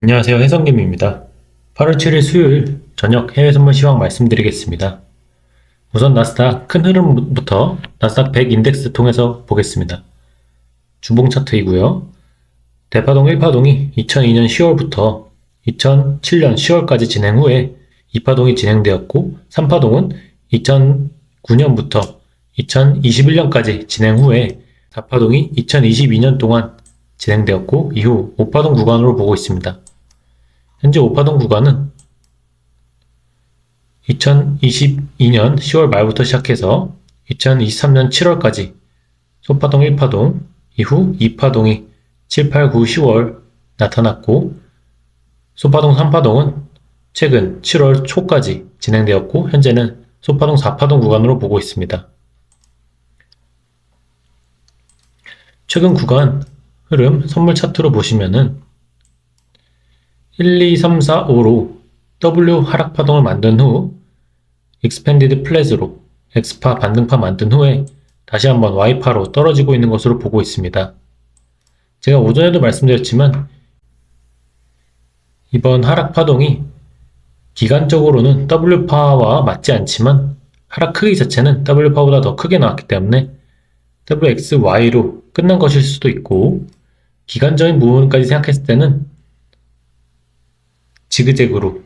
안녕하세요. 해성님입니다. 8월 7일 수요일 저녁 해외 선물 시황 말씀드리겠습니다. 우선 나스닥 큰 흐름부터 나스닥 100 인덱스 통해서 보겠습니다. 주봉 차트이고요. 대파동 1파동이 2002년 10월부터 2007년 10월까지 진행 후에 2파동이 진행되었고 3파동은 2009년부터 2021년까지 진행 후에 4파동이 2022년 동안 진행되었고 이후 5파동 구간으로 보고 있습니다. 현재 5파동 구간은 2022년 10월 말부터 시작해서 2023년 7월까지 소파동 1파동, 이후 2파동이 7, 8, 9, 10월 나타났고 소파동 3파동은 최근 7월 초까지 진행되었고 현재는 소파동 4파동 구간으로 보고 있습니다. 최근 구간 흐름 선물 차트로 보시면은 1, 2, 3, 4, 5로 W 하락 파동을 만든 후 익스펜디드 플랫으로 X파 반등파 만든 후에 다시 한번 Y파로 떨어지고 있는 것으로 보고 있습니다. 제가 오전에도 말씀드렸지만 이번 하락 파동이 기간적으로는 W파와 맞지 않지만 하락 크기 자체는 W파보다 더 크게 나왔기 때문에 WXY로 끝난 것일 수도 있고 기간적인 부분까지 생각했을 때는 지그재그로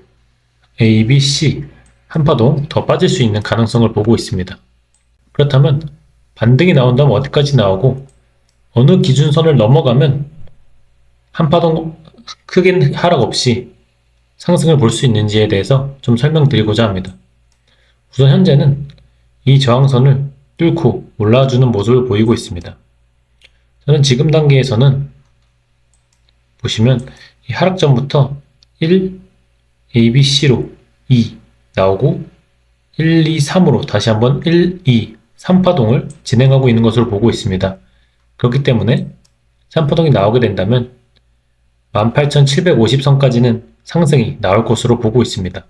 A, B, C 한 파동 더 빠질 수 있는 가능성을 보고 있습니다. 그렇다면 반등이 나온다면 어디까지 나오고 어느 기준선을 넘어가면 한 파동 크게 하락 없이 상승을 볼 수 있는지에 대해서 좀 설명드리고자 합니다. 우선 현재는 이 저항선을 뚫고 올라와주는 모습을 보이고 있습니다. 저는 지금 단계에서는 보시면 이 하락 전부터 1, A, B, C로 2 나오고 1, 2, 3으로 다시 한번 1, 2, 3파동을 진행하고 있는 것으로 보고 있습니다. 그렇기 때문에 3파동이 나오게 된다면 18,750선까지는 상승이 나올 것으로 보고 있습니다.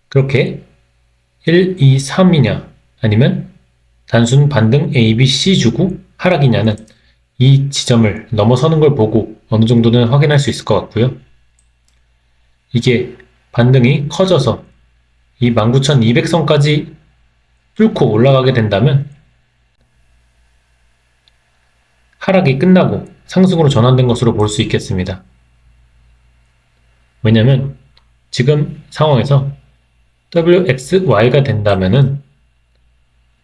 그렇게 1, 2, 3이냐 아니면 단순 반등 A, B, C 주고 하락이냐는 이 지점을 넘어서는 걸 보고 어느 정도는 확인할 수 있을 것 같고요. 이게 반등이 커져서 이 19,200선까지 뚫고 올라가게 된다면 하락이 끝나고 상승으로 전환된 것으로 볼 수 있겠습니다. 왜냐면 지금 상황에서 WXY가 된다면은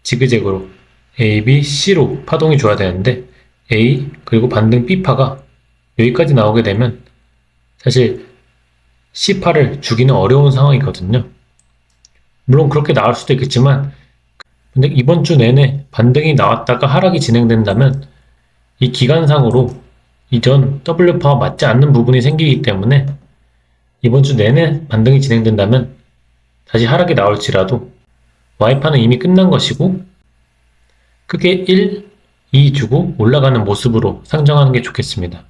지그재그로 A, B, C로 파동이 줘야 되는데 A 그리고 반등 B파가 여기까지 나오게 되면 사실 C파를 주기는 어려운 상황이거든요. 물론 그렇게 나올 수도 있겠지만 근데 이번 주 내내 반등이 나왔다가 하락이 진행된다면 이 기간상으로 이전 W파와 맞지 않는 부분이 생기기 때문에 이번 주 내내 반등이 진행된다면 다시 하락이 나올지라도 Y파는 이미 끝난 것이고 크게 1, 2 주고 올라가는 모습으로 상정하는 게 좋겠습니다.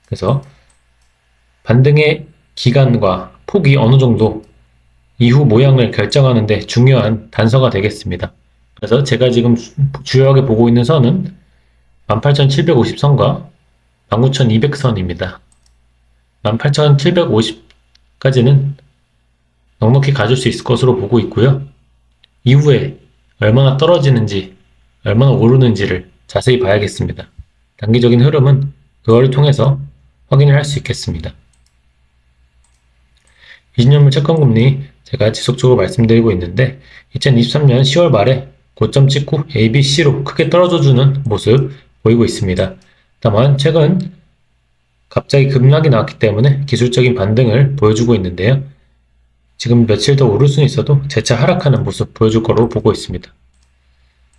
그래서 반등의 기간과 폭이 어느 정도 이후 모양을 결정하는 데 중요한 단서가 되겠습니다. 그래서 제가 지금 주요하게 보고 있는 선은 18,750선과 19,200선입니다. 18,750까지는 넉넉히 가질 수 있을 것으로 보고 있고요. 이후에 얼마나 떨어지는지, 얼마나 오르는지를 자세히 봐야겠습니다. 단기적인 흐름은 그거를 통해서 확인을 할 수 있겠습니다. 비즈니스물 채권금리 제가 지속적으로 말씀드리고 있는데 2023년 10월 말에 고점 찍고 A, B, C로 크게 떨어져주는 모습 보이고 있습니다. 다만 최근 갑자기 급락이 나왔기 때문에 기술적인 반등을 보여주고 있는데요. 지금 며칠 더 오를 수는 있어도 재차 하락하는 모습 보여줄 거로 보고 있습니다.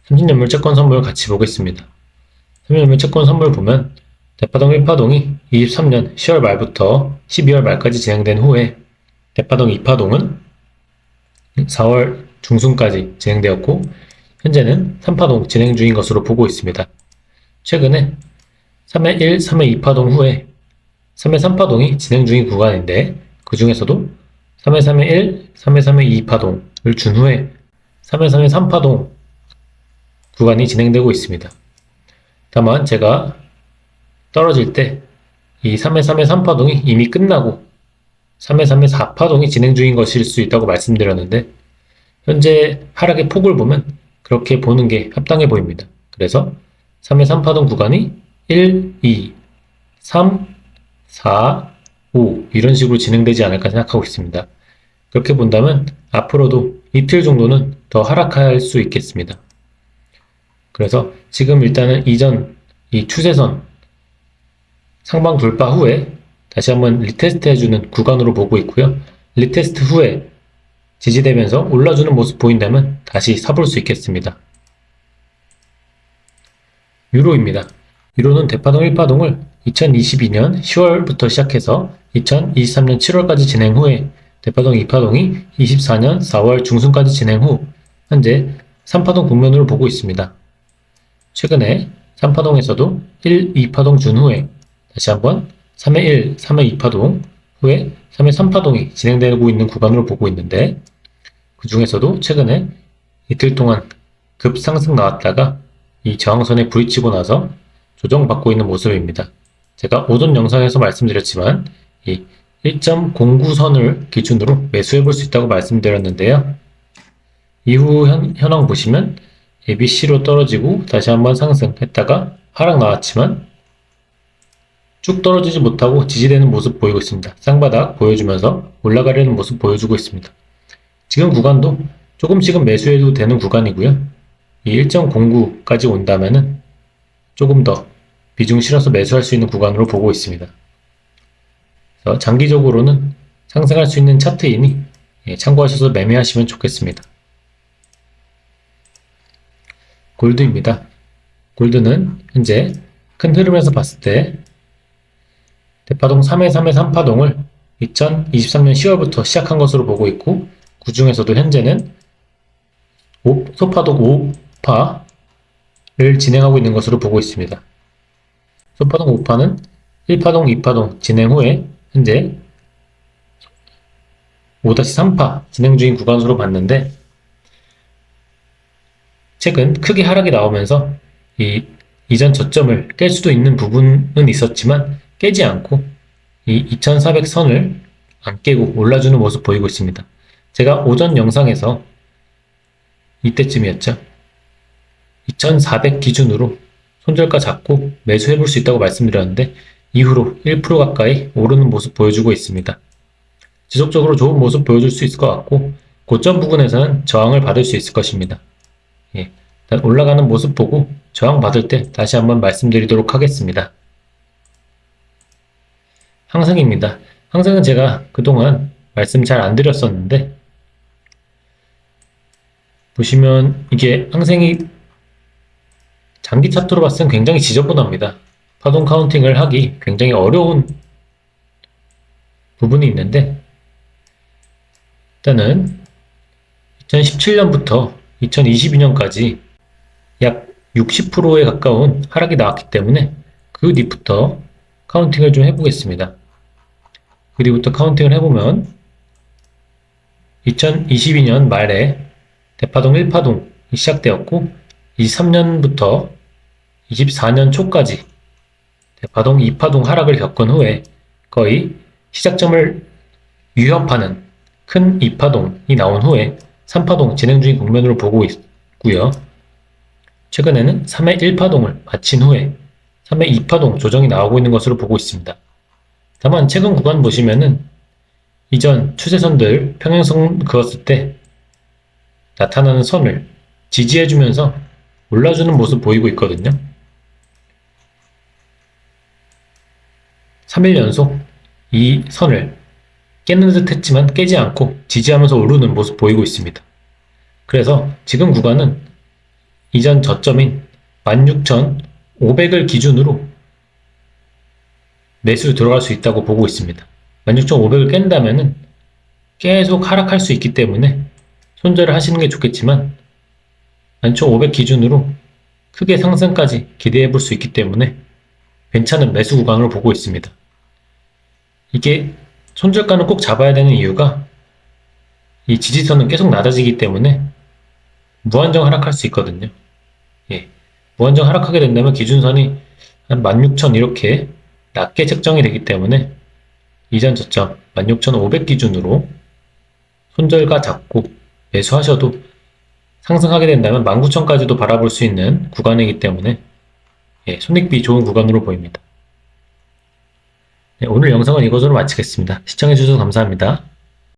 30년물 채권 선물 같이 보겠습니다. 30년물 채권 선물 보면 대파동 1파동이 23년 10월 말부터 12월 말까지 진행된 후에 대파동 2파동은 4월 중순까지 진행되었고 현재는 3파동 진행 중인 것으로 보고 있습니다. 최근에 3회 1, 3회 2파동 후에 3회 3파동이 진행 중인 구간인데 그 중에서도 3회 3회 1, 3회 3회 2파동을 준 후에 3회 3회 3파동 구간이 진행되고 있습니다. 다만 제가 떨어질 때 이 3의 3의 3파동이 이미 끝나고 3의 3의 4파동이 진행 중인 것일 수 있다고 말씀드렸는데 현재 하락의 폭을 보면 그렇게 보는 게 합당해 보입니다. 그래서 3의 3파동 구간이 1, 2, 3, 4, 5 이런 식으로 진행되지 않을까 생각하고 있습니다. 그렇게 본다면 앞으로도 이틀 정도는 더 하락할 수 있겠습니다. 그래서 지금 일단은 이전 이 추세선 상방 돌파 후에 다시 한번 리테스트 해주는 구간으로 보고 있고요. 리테스트 후에 지지되면서 올라주는 모습 보인다면 다시 사볼 수 있겠습니다. 유로입니다. 유로는 대파동 1파동을 2022년 10월부터 시작해서 2023년 7월까지 진행 후에 대파동 2파동이 24년 4월 중순까지 진행 후 현재 3파동 국면으로 보고 있습니다. 최근에 3파동에서도 1, 2파동 준 후에 다시 한번 3회 1, 3회 2파동 후에 3회 3파동이 진행되고 있는 구간으로 보고 있는데 그 중에서도 최근에 이틀 동안 급상승 나왔다가 이 저항선에 부딪히고 나서 조정받고 있는 모습입니다. 제가 오전 영상에서 말씀드렸지만 이 1.09선을 기준으로 매수해 볼 수 있다고 말씀드렸는데요. 이후 현황 보시면 ABC로 떨어지고 다시 한번 상승했다가 하락 나왔지만 쭉 떨어지지 못하고 지지되는 모습 보이고 있습니다. 쌍바닥 보여주면서 올라가려는 모습 보여주고 있습니다. 지금 구간도 조금씩은 매수해도 되는 구간이고요. 이 1.09까지 온다면은 조금 더 비중 실어서 매수할 수 있는 구간으로 보고 있습니다. 그래서 장기적으로는 상승할 수 있는 차트이니 참고하셔서 매매하시면 좋겠습니다. 골드입니다. 골드는 현재 큰 흐름에서 봤을 때 대파동 3회 3회 3파동을 2023년 10월부터 시작한 것으로 보고 있고 그 중에서도 현재는 소파동 5파를 진행하고 있는 것으로 보고 있습니다. 소파동 5파는 1파동, 2파동 진행 후에 현재 5-3파 진행 중인 구간으로 봤는데 최근 크게 하락이 나오면서 이전 저점을 깰 수도 있는 부분은 있었지만 깨지 않고 이 2400선을 안 깨고 올라주는 모습 보이고 있습니다. 제가 오전 영상에서 이때쯤이었죠. 2400 기준으로 손절가 잡고 매수해 볼 수 있다고 말씀드렸는데 이후로 1% 가까이 오르는 모습 보여주고 있습니다. 지속적으로 좋은 모습 보여줄 수 있을 것 같고 고점 부근에서는 저항을 받을 수 있을 것입니다. 일단 올라가는 모습 보고 저항 받을 때 다시 한번 말씀드리도록 하겠습니다. 항생입니다. 항생은 제가 그동안 말씀 잘 안 드렸었는데 보시면 이게 항생이 장기 차트로 봤을 땐 굉장히 지저분합니다. 파동 카운팅을 하기 굉장히 어려운 부분이 있는데 일단은 2017년부터 2022년까지 약 60%에 가까운 하락이 나왔기 때문에 그 뒤부터 카운팅을 좀 해보겠습니다. 그 뒤부터 카운팅을 해보면 2022년 말에 대파동 1파동이 시작되었고 23년부터 24년 초까지 대파동 2파동 하락을 겪은 후에 거의 시작점을 위협하는 큰 2파동이 나온 후에 3파동 진행 중인 국면으로 보고 있고요. 최근에는 3회 1파동을 마친 후에 3회 2파동 조정이 나오고 있는 것으로 보고 있습니다. 다만 최근 구간 보시면은 이전 추세선들 평행선 그었을 때 나타나는 선을 지지해주면서 올라주는 모습 보이고 있거든요. 3일 연속 이 선을 깨는 듯 했지만 깨지 않고 지지하면서 오르는 모습 보이고 있습니다. 그래서 지금 구간은 이전 저점인 16,500을 기준으로 매수 들어갈 수 있다고 보고 있습니다. 16,500을 깬다면은 계속 하락할 수 있기 때문에 손절을 하시는 게 좋겠지만 16,500 기준으로 크게 상승까지 기대해 볼 수 있기 때문에 괜찮은 매수 구간으로 보고 있습니다. 이게 손절가는 꼭 잡아야 되는 이유가 이 지지선은 계속 낮아지기 때문에 무한정 하락할 수 있거든요. 무한정 하락하게 된다면 기준선이 한 16,000 이렇게 낮게 책정이 되기 때문에 이전 저점 16,500 기준으로 손절가 잡고 매수하셔도 상승하게 된다면 19,000까지도 바라볼 수 있는 구간이기 때문에 손익비 좋은 구간으로 보입니다. 오늘 영상은 이것으로 마치겠습니다. 시청해주셔서 감사합니다.